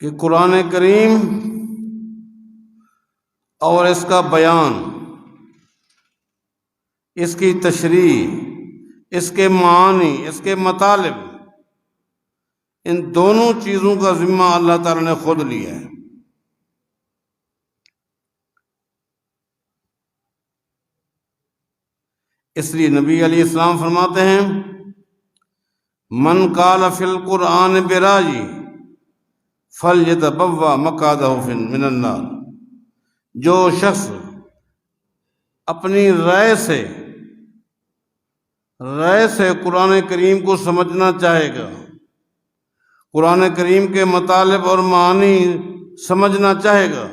کہ قرآن کریم اور اس کا بیان، اس کی تشریح، اس کے معانی، اس کے مطالب، ان دونوں چیزوں کا ذمہ اللہ تعالیٰ نے خود لیا ہے۔ اس لیے نبی علیہ السلام فرماتے ہیں من قال فی القرآن برأیہ فلیتبوأ مقعدہ من النار، جو شخص اپنی رائے سے قرآن کریم کو سمجھنا چاہے گا، قرآن کریم کے مطالب اور معانی سمجھنا چاہے گا،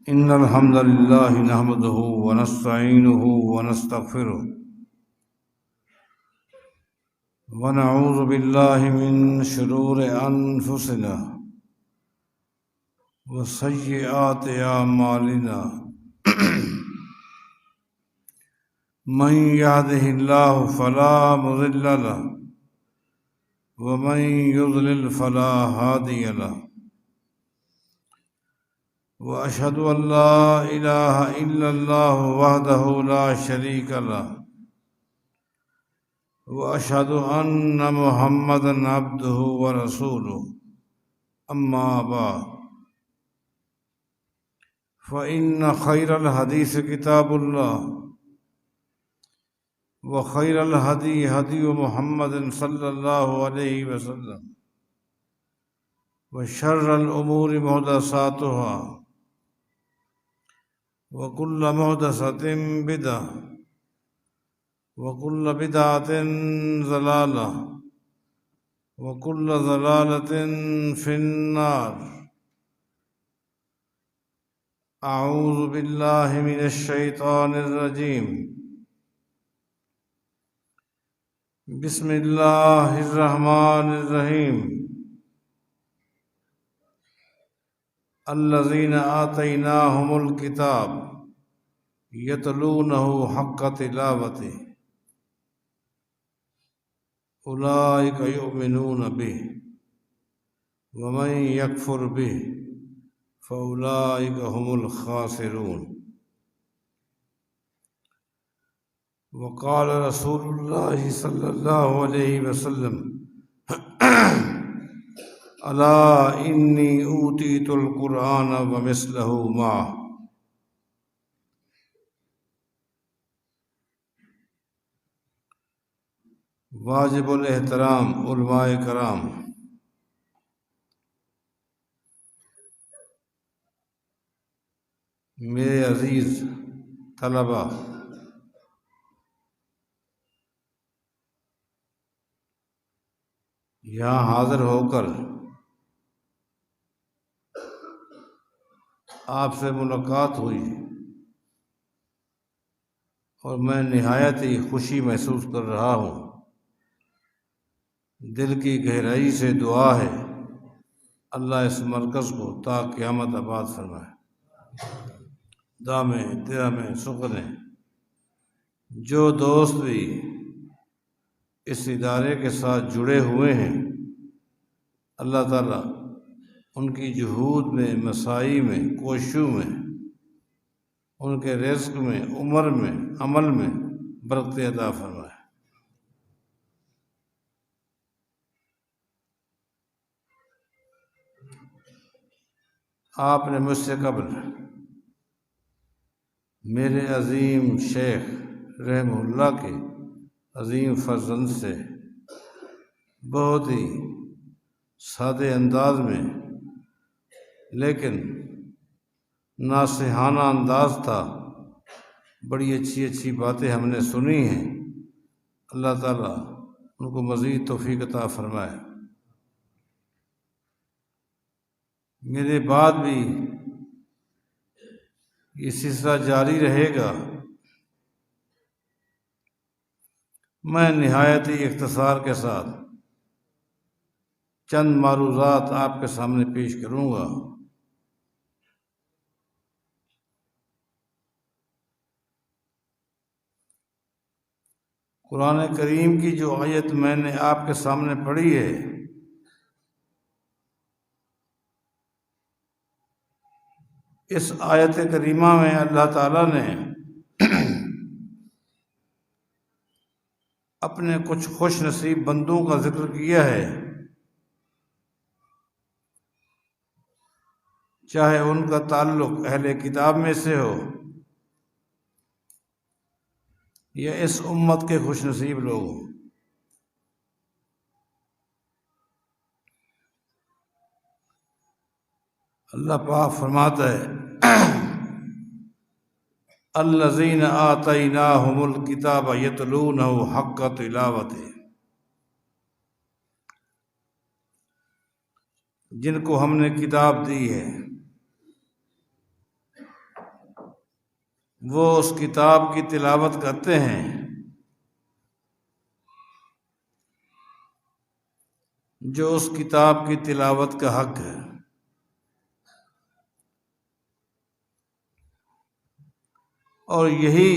ان الحمد للہ نحمده ونستعینه ونستغفره ونعوذ باللہ من شرور انفسنا وسیئات اعمالنا من يهده الله فلا مضل له ومن يضلل فلا هادي له وأشهد أن لا إله إلا الله وحده لا شريك له وأشهد أن محمدا عبده ورسوله أما بعد فإن خير الحديث كتاب الله وخير الهدي هدي محمد صلى الله عليه وسلم وشر الأمور محدثاتها وكل محدثة بدعة وكل بدعة ضلالة وكل ضلالة في النار۔ أعوذ بالله من الشيطان الرجيم، بسم الله الرحمن الرحيم۔ الذين آتيناهم الكتاب يتلونه حق تلاوته أولئك يؤمنون به ومن يكفر به فأولئك هم الخاسرون۔ وقال رسول الله صلى الله عليه وسلم الا انی اوتیت القرآن ومثلہ معہ۔ واجب الاحترام علماء کرام، میرے عزیز طلبہ، یہاں حاضر ہو کر آپ سے ملاقات ہوئی اور میں نہایت ہی خوشی محسوس کر رہا ہوں۔ دل کی گہرائی سے دعا ہے اللہ اس مرکز کو تا قیامت آباد فرمائے۔ دامے درامے سکنے جو دوست بھی اس ادارے کے ساتھ جڑے ہوئے ہیں، اللہ تعالیٰ ان کی جہود میں، مساعی میں، کوششوں میں، ان کے رزق میں، عمر میں، عمل میں برکت عطا فرمائے۔ آپ نے مجھ سے قبل میرے عظیم شیخ رحمہ اللہ کے عظیم فرزند سے بہت ہی سادے انداز میں لیکن ناصحانہ انداز تھا، بڑی اچھی باتیں ہم نے سنی ہیں۔ اللہ تعالیٰ ان کو مزید توفیق عطا فرمائے۔ میرے بعد بھی یہ سلسلہ جاری رہے گا۔ میں نہایت ہی اختصار کے ساتھ چند معروضات آپ کے سامنے پیش کروں گا۔ قرآن کریم کی جو آیت میں نے آپ کے سامنے پڑھی ہے، اس آیت کریمہ میں اللہ تعالیٰ نے اپنے کچھ خوش نصیب بندوں کا ذکر کیا ہے، چاہے ان کا تعلق اہل کتاب میں سے ہو یا اس امت کے خوش نصیب لوگ ہوں۔ اللہ پاک فرماتا ہے الذین آتیناہم الکتاب یتلونہ حق تلاوتہ، جن کو ہم نے کتاب دی ہے وہ اس کتاب کی تلاوت کرتے ہیں جو اس کتاب کی تلاوت کا حق ہے، اور یہی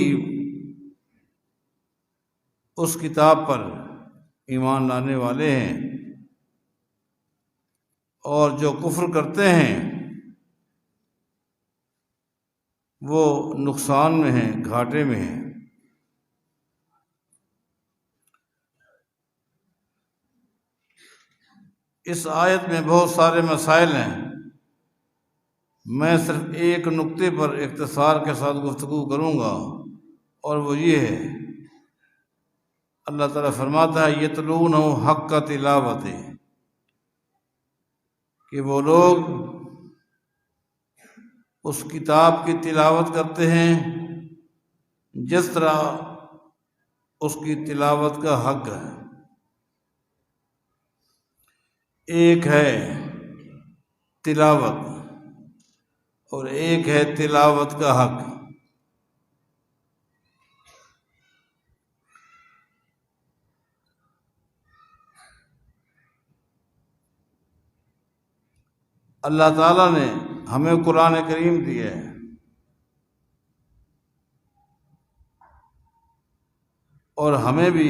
اس کتاب پر ایمان لانے والے ہیں، اور جو کفر کرتے ہیں وہ نقصان میں ہیں، گھاٹے میں ہیں۔ اس آیت میں بہت سارے مسائل ہیں، میں صرف ایک نقطے پر اختصار کے ساتھ گفتگو کروں گا، اور وہ یہ ہے، اللہ تعالیٰ فرماتا ہے یتلونہ حق تلاوتہ، کہ وہ لوگ اس کتاب کی تلاوت کرتے ہیں جس طرح اس کی تلاوت کا حق ہے۔ ایک ہے تلاوت اور ایک ہے تلاوت کا حق۔ اللہ تعالیٰ نے ہمیں قرآن کریم دیا ہے، اور ہمیں بھی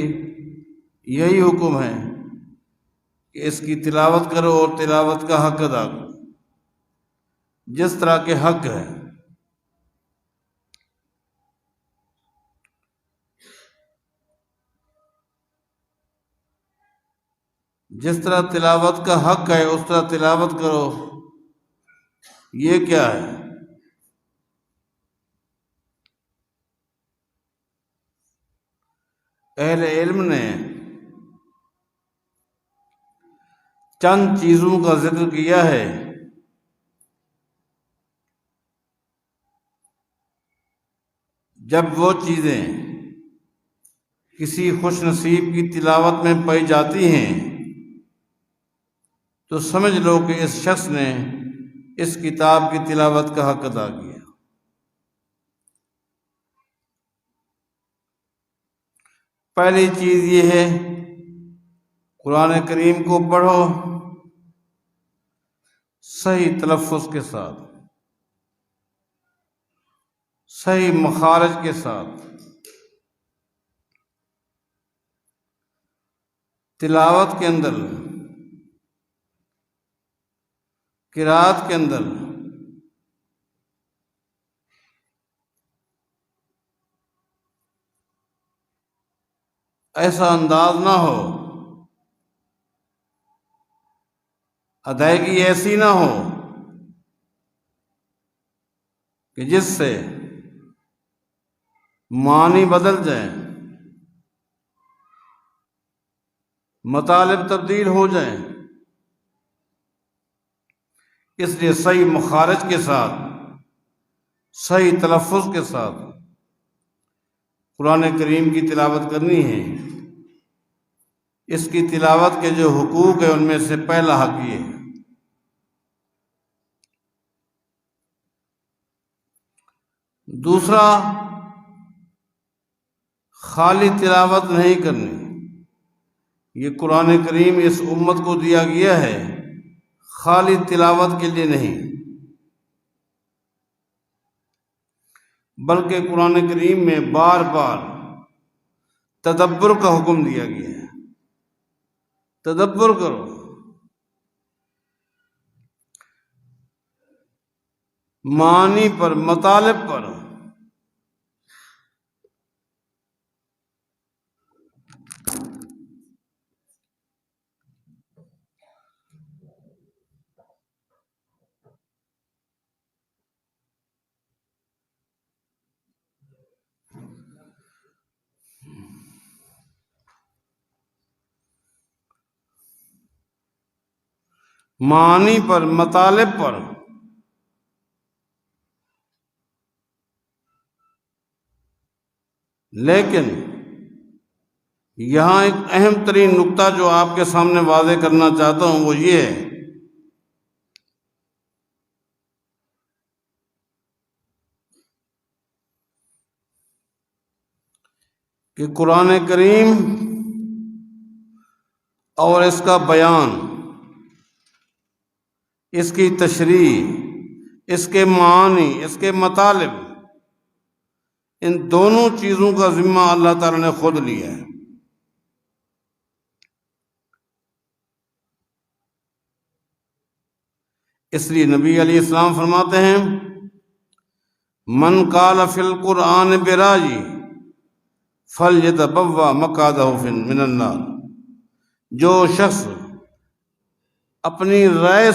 یہی حکم ہے کہ اس کی تلاوت کرو اور تلاوت کا حق ادا کرو جس طرح کے حق ہے۔ جس طرح تلاوت کا حق ہے اس طرح تلاوت کرو، یہ کیا ہے؟ اہل علم نے چند چیزوں کا ذکر کیا ہے جب وہ چیزیں کسی خوش نصیب کی تلاوت میں پائی جاتی ہیں تو سمجھ لو کہ اس شخص نے اس کتاب کی تلاوت کا حق ادا کیا۔ پہلی چیز یہ ہے، قرآن کریم کو پڑھو صحیح تلفظ کے ساتھ، صحیح مخارج کے ساتھ۔ تلاوت کے اندر، قرات کے اندر ایسا انداز نہ ہو، ادائیگی ایسی نہ ہو کہ جس سے معنی بدل جائیں، مطالب تبدیل ہو جائیں۔ اس لیے صحیح مخارج کے ساتھ، صحیح تلفظ کے ساتھ قرآن کریم کی تلاوت کرنی ہے۔ اس کی تلاوت کے جو حقوق ہیں ان میں سے پہلا حق یہ ہے۔ دوسرا، خالی تلاوت نہیں کرنی، یہ قرآن کریم اس امت کو دیا گیا ہے خالی تلاوت کے لیے نہیں، بلکہ قرآن کریم میں بار بار تدبر کا حکم دیا گیا ہے۔ تدبر کرو، معانی پر، مطالب پر۔ معانی پر، مطالب پر۔ لیکن یہاں ایک اہم ترین نقطہ جو آپ کے سامنے واضح کرنا چاہتا ہوں وہ یہ ہے کہ قرآن کریم اور اس کا بیان، اس کی تشریح، اس کے معانی، اس کے مطالب، ان دونوں چیزوں کا ذمہ اللہ تعالیٰ نے خود لیا ہے۔ اس لیے نبی علیہ السلام فرماتے ہیں من قال فی القرآن برائی فلیتبوأ مقعدہ من النار، جو شخص اپنی رائے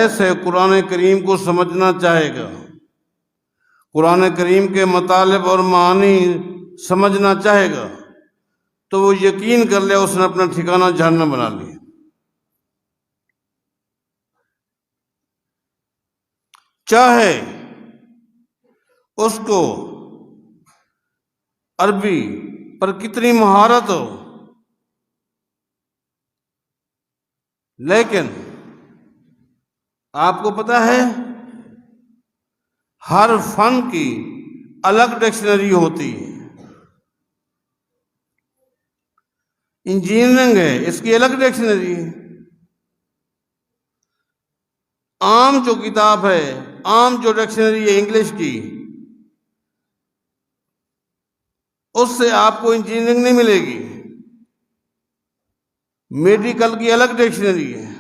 سے قرآن کریم کو سمجھنا چاہے گا، قرآن کریم کے مطالب اور معانی سمجھنا چاہے گا، تو وہ یقین کر لے اس نے اپنا ٹھکانہ جہنم بنا لیا۔ چاہے اس کو عربی پر کتنی مہارت ہو، لیکن آپ کو پتہ ہے ہر فن کی الگ ڈکشنری ہوتی ہے۔ انجینئرنگ ہے، اس کی الگ ڈکشنری ہے۔ عام جو کتاب ہے، عام جو ڈکشنری ہے انگلش کی، اس سے آپ کو انجینئرنگ نہیں ملے گی۔ میڈیکل کی الگ ڈکشنری ہے۔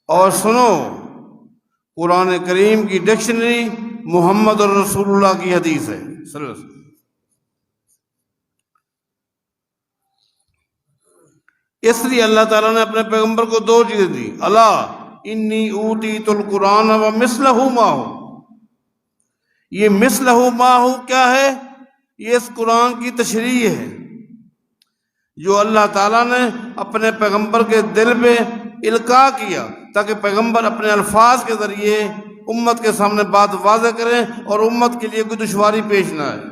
اور سنو، قرآن کریم کی ڈکشنری محمد رسول اللہ کی حدیث ہے صلی اللہ علیہ وسلم۔ اس لیے اللہ تعالیٰ نے اپنے پیغمبر کو دو چیزیں دی، الا انی اوتیت القرآن ومثلہ معہ۔ یہ مثلہ معہ کیا ہے؟ یہ اس قرآن کی تشریح ہے جو اللہ تعالیٰ نے اپنے پیغمبر کے دل پہ القاء کیا، تاکہ پیغمبر اپنے الفاظ کے ذریعے امت کے سامنے بات واضح کریں اور امت کے لیے کوئی دشواری پیش نہ آئے۔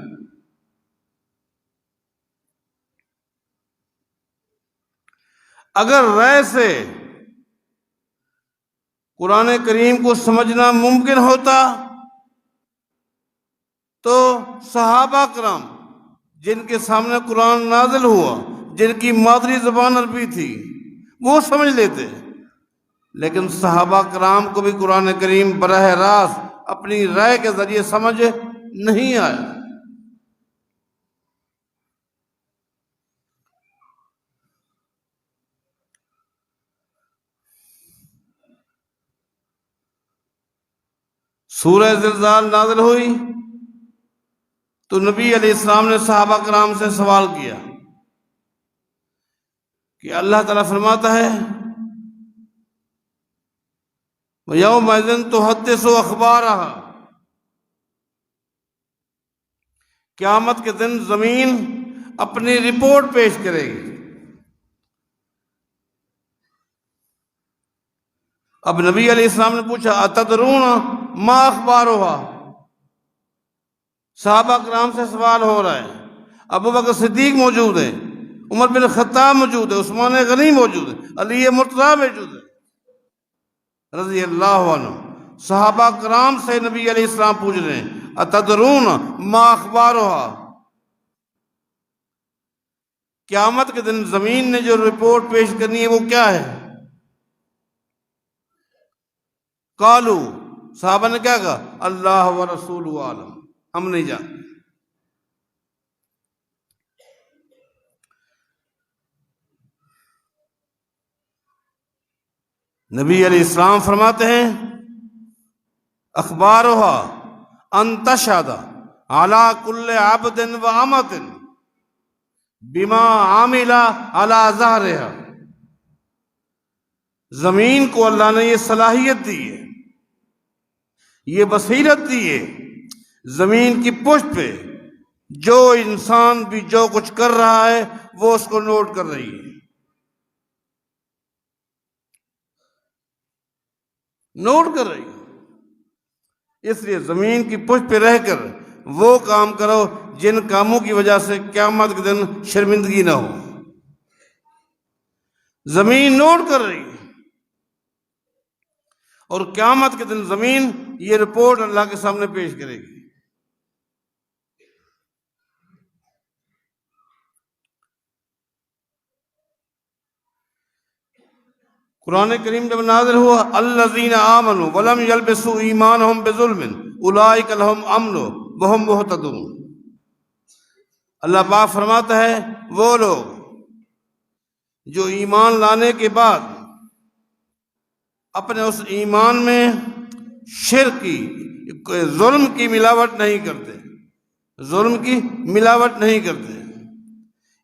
اگر رائے سے قرآن کریم کو سمجھنا ممکن ہوتا تو صحابہ کرام جن کے سامنے قرآن نازل ہوا، جن کی مادری زبان عربی تھی، وہ سمجھ لیتے، لیکن صحابہ کرام کو بھی قرآن کریم براہ راست اپنی رائے کے ذریعے سمجھ نہیں آیا۔ سورہ زلزال نازل ہوئی تو نبی علیہ السلام نے صحابہ کرام سے سوال کیا کہ اللہ تعالیٰ فرماتا ہے وَيَوْمَئِذٍ تُحَدِّثُ أَخْبَارَهَا، قیامت کے دن زمین اپنی رپورٹ پیش کرے گی۔ اب نبی علیہ السلام نے پوچھا أَتَدْرُونَ مَا أَخْبَارُهَا، صحابہ کرام سے سوال ہو رہا ہے، ابو بکر صدیق موجود ہے، عمر بن خطاب موجود ہے، عثمان غنی موجود ہے، علی مرتضیٰ موجود ہے رضی اللہ عنہ۔ صحابہ کرام سے نبی علیہ السلام پوچھ رہے ہیں اتدرون ما اخبارها، قیامت کے دن زمین نے جو رپورٹ پیش کرنی ہے وہ کیا ہے؟ قالو، صحابہ نے کیا کہا؟ اللہ و رسول عالم، ہم نہیں جانتے۔ نبی علیہ السلام فرماتے ہیں اخبارها ان تشهد على كل عبد وامۃ بما عمل على ظهرها، زمین کو اللہ نے یہ صلاحیت دی ہے، یہ بصیرت دی ہے، زمین کی پشت پہ جو انسان بھی جو کچھ کر رہا ہے وہ اس کو نوٹ کر رہی ہے، نوٹ کر رہی ہے۔ اس لیے زمین کی پشت پہ رہ کر وہ کام کرو جن کاموں کی وجہ سے قیامت کے دن شرمندگی نہ ہو۔ زمین نوٹ کر رہی ہے، اور قیامت کے دن زمین یہ رپورٹ اللہ کے سامنے پیش کرے گی۔ قرآن کریم جب نازل ہوا الذین آمنوا ولم یلبسوا ایمانہم بظلم اولئک لہم امن وہم مہتدون، اللہ پاک فرماتا ہے وہ لوگ جو ایمان لانے کے بعد اپنے اس ایمان میں شرک کی، ظلم کی ملاوٹ نہیں کرتے، ظلم کی ملاوٹ نہیں کرتے،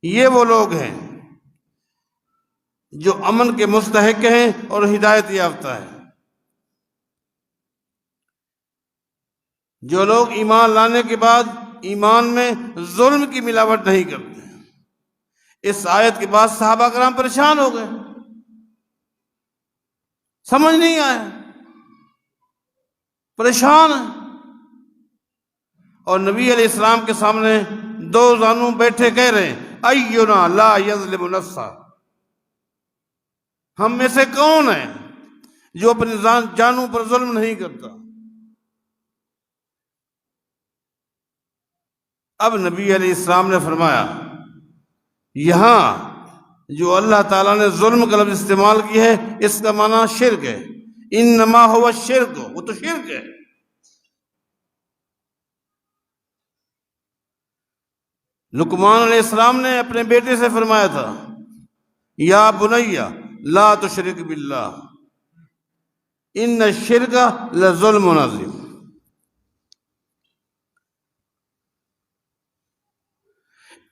یہ وہ لوگ ہیں جو امن کے مستحق ہیں اور ہدایت یافتہ ہیں۔ جو لوگ ایمان لانے کے بعد ایمان میں ظلم کی ملاوٹ نہیں کرتے۔ اس آیت کے بعد صحابہ کرام پریشان ہو گئے، سمجھ نہیں آیا، پریشان ہیں، اور نبی علیہ السلام کے سامنے دو زانو بیٹھے کہہ رہے ہیں اینا لا یظلم نفسا، ہم میں سے کون ہے جو اپنی جانوں پر ظلم نہیں کرتا؟ اب نبی علیہ السلام نے فرمایا یہاں جو اللہ تعالیٰ نے ظلم کا لفظ استعمال کی ہے اس کا معنی شرک ہے، انما ہوا شرک، وہ تو شرک ہے۔ لقمان علیہ السلام نے اپنے بیٹے سے فرمایا تھا یا بنی لا تشرک باللہ ان الشرک لظلم عظیم۔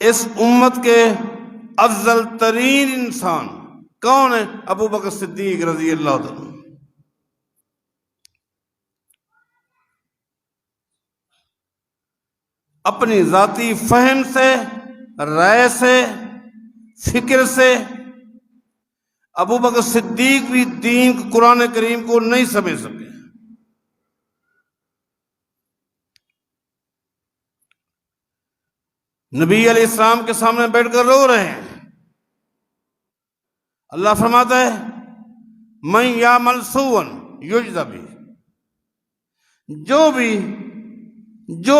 اس امت کے افضل ترین انسان کون ہے؟ ابو بکر صدیق رضی اللہ عنہ۔ اپنی ذاتی فہم سے، رائے سے، فکر سے ابو بکر صدیق بھی دین قرآن کریم کو نہیں سمجھ سکے۔ نبی علیہ السلام کے سامنے بیٹھ کر رو رہے ہیں۔ اللہ فرماتا ہے من یعمل سوءا یجز بہ، جو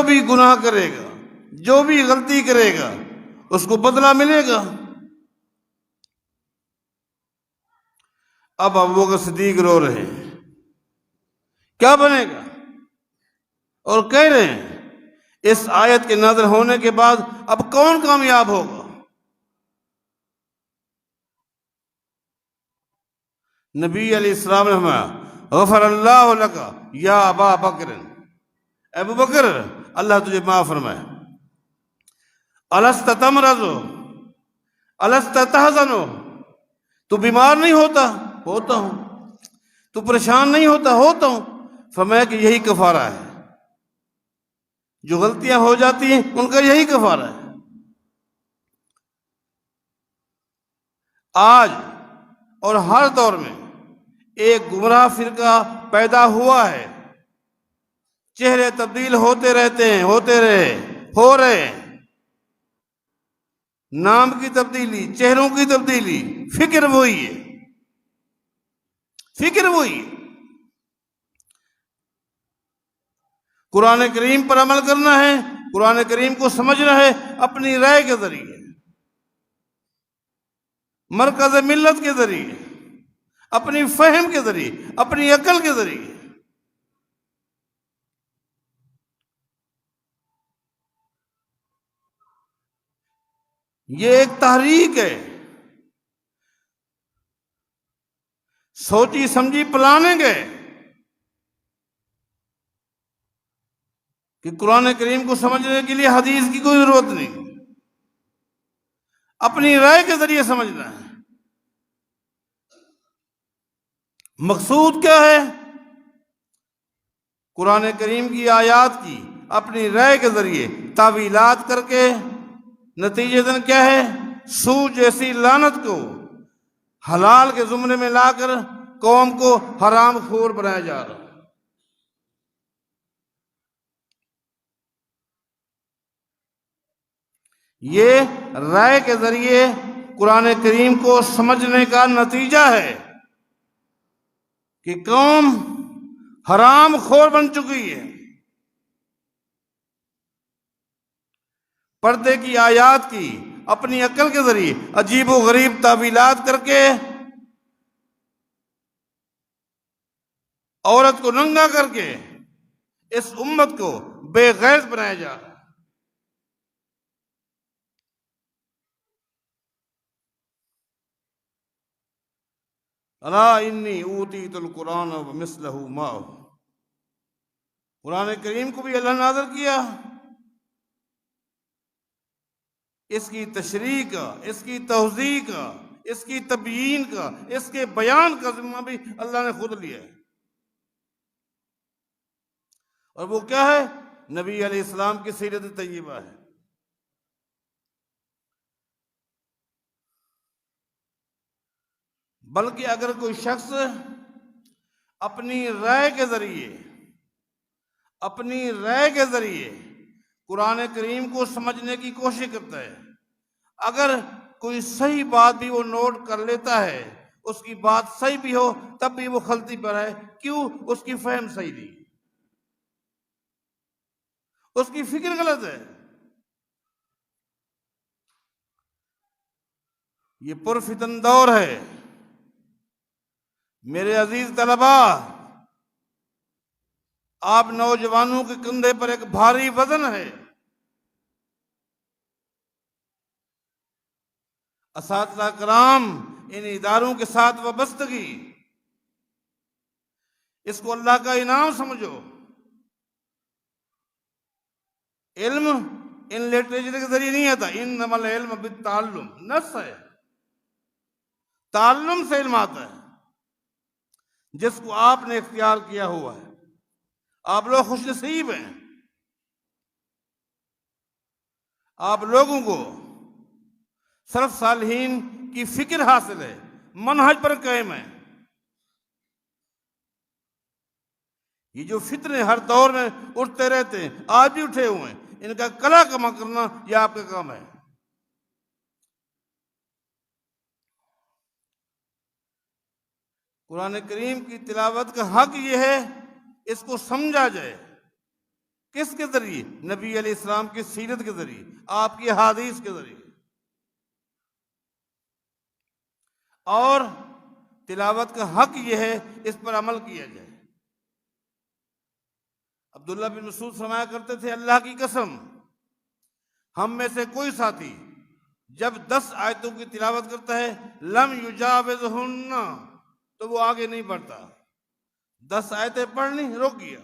بھی گناہ کرے گا، جو بھی غلطی کرے گا اس کو بدلہ ملے گا۔ اب ابو بکر صدیق رو رہے ہیں کیا بنے گا، اور کہہ رہے ہیں اس آیت کے نازل ہونے کے بعد اب کون کامیاب ہوگا؟ نبی علیہ السلام نے فرمایا غفر اللہ لک یا ابا بکر، ابو بکر اللہ تجھے معاف فرمائے۔ الست تمرض الست تحزن، تو بیمار نہیں ہوتا؟ ہوتا ہوں۔ تو پریشان نہیں ہوتا؟ ہوتا ہوں۔ فرمایا کہ یہی کفارہ ہے، جو غلطیاں ہو جاتی ہیں ان کا یہی کفارہ ہے۔ آج اور ہر دور میں ایک گمراہ فرقہ پیدا ہوا ہے، چہرے تبدیل ہوتے رہتے ہیں، ہو رہے ہیں، نام کی تبدیلی، چہروں کی تبدیلی، فکر وہی ہے، فکر وہی ہے۔ قرآن کریم پر عمل کرنا ہے، قرآن کریم کو سمجھنا ہے اپنی رائے کے ذریعے۔ مرکز ملت کے ذریعے، اپنی فہم کے ذریعے، اپنی عقل کے ذریعے۔ یہ ایک تحریک ہے، سوچی سمجھی پلاننگ ہے کہ قرآن کریم کو سمجھنے کے لیے حدیث کی کوئی ضرورت نہیں، اپنی رائے کے ذریعے سمجھنا ہے۔ مقصود کیا ہے؟ قرآن کریم کی آیات کی اپنی رائے کے ذریعے تعویلات کر کے نتیجتاً کیا ہے؟ سود جیسی لعنت کو حلال کے زمرے میں لا کر قوم کو حرام خور بنایا جا رہا ہے۔ یہ رائے کے ذریعے قرآن کریم کو سمجھنے کا نتیجہ ہے کہ قوم حرام خور بن چکی ہے۔ پردے کی آیات کی اپنی عقل کے ذریعے عجیب و غریب تعویلات کر کے عورت کو ننگا کر کے اس امت کو بے غیرت بنایا جا رہا ہے۔ الا انی اوتیت القرآن ومثلہ معہ، قرآن کریم کو بھی اللہ نے نازل کیا، اس کی تشریح کا، اس کی توضیح کا، اس کی تبیین کا، اس کے بیان کا ذمہ بھی اللہ نے خود لیا ہے۔ اور وہ کیا ہے؟ نبی علیہ السلام کی سیرت طیبہ ہے۔ بلکہ اگر کوئی شخص اپنی رائے کے ذریعے قرآن کریم کو سمجھنے کی کوشش کرتا ہے، اگر کوئی صحیح بات بھی وہ نوٹ کر لیتا ہے، اس کی بات صحیح بھی ہو تب بھی وہ غلطی پر ہے۔ کیوں؟ اس کی فہم صحیح نہیں، اس کی فکر غلط ہے۔ یہ پرفتن دور ہے میرے عزیز طلبا، آپ نوجوانوں کے کندھے پر ایک بھاری وزن ہے۔ اساتذہ کرام، ان اداروں کے ساتھ وابستگی، اس کو اللہ کا انعام سمجھو۔ علم ان لٹریچر کے ذریعے نہیں آتا، انما العلم بالتعلم، نص ہے، تعلم سے علم آتا ہے جس کو آپ نے اختیار کیا ہوا ہے۔ آپ لوگ خوش نصیب ہیں، آپ لوگوں کو سلف صالحین کی فکر حاصل ہے، منہج پر قائم ہے۔ یہ جو فتنے ہر دور میں اٹھتے رہتے ہیں، آج بھی اٹھے ہوئے ہیں، ان کا کلا کما کرنا یہ آپ کا کام ہے۔ قرآن کریم کی تلاوت کا حق یہ ہے اس کو سمجھا جائے، کس کے ذریعے؟ نبی علیہ السلام کی سیرت کے ذریعے، آپ کی احادیث کے ذریعے۔ اور تلاوت کا حق یہ ہے اس پر عمل کیا جائے۔ عبداللہ بن مسعود فرمایا کرتے تھے، اللہ کی قسم، ہم میں سے کوئی ساتھی جب 10 آیتوں کی تلاوت کرتا ہے لم یجاوزہن، تو وہ آگے نہیں بڑھتا۔ 10 آیتیں پڑھنی، رک گیا۔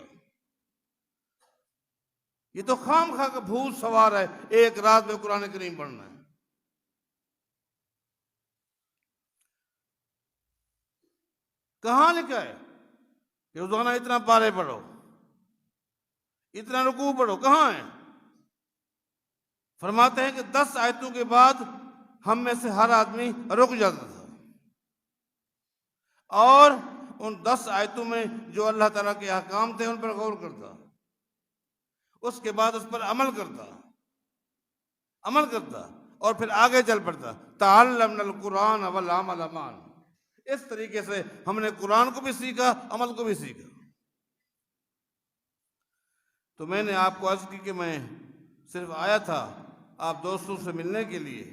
یہ تو خام خواہ کا بھوت سوار ہے، ایک رات میں قرآن کریم پڑھنا ہے۔ کہاں لکھا ہے کہ روزانہ اتنا پارے پڑھو، اتنا رکوع پڑھو؟ کہاں ہے؟ فرماتے ہیں کہ 10 آیتوں کے بعد ہم میں سے ہر آدمی رک جاتا تھا، اور ان 10 آیتوں میں جو اللہ تعالیٰ کے احکام تھے ان پر غور کرتا، اس کے بعد اس پر عمل کرتا اور پھر آگے چل پڑتا۔ تعلمنا القرآن والعمل معا، اس طریقے سے ہم نے قرآن کو بھی سیکھا، عمل کو بھی سیکھا۔ تو میں نے آپ کو عرض کی کہ میں صرف آیا تھا آپ دوستوں سے ملنے کے لیے،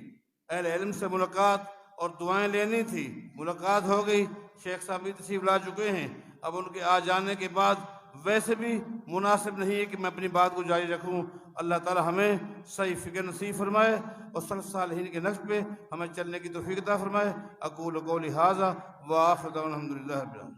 اہل علم سے ملاقات اور دعائیں لینی تھی، ملاقات ہو گئی، شیخ صاحب بھی تشریف لا چکے ہیں، اب ان کے آ جانے کے بعد ویسے بھی مناسب نہیں ہے کہ میں اپنی بات کو جاری رکھوں۔ اللہ تعالی ہمیں صحیح فکر نصیب فرمائے اور سلف صالحین کے نقش پہ ہمیں چلنے کی توفیق عطا فرمائے۔ اقول قولی ھذا وآخر دعوانا الحمدللہ رب العالمین۔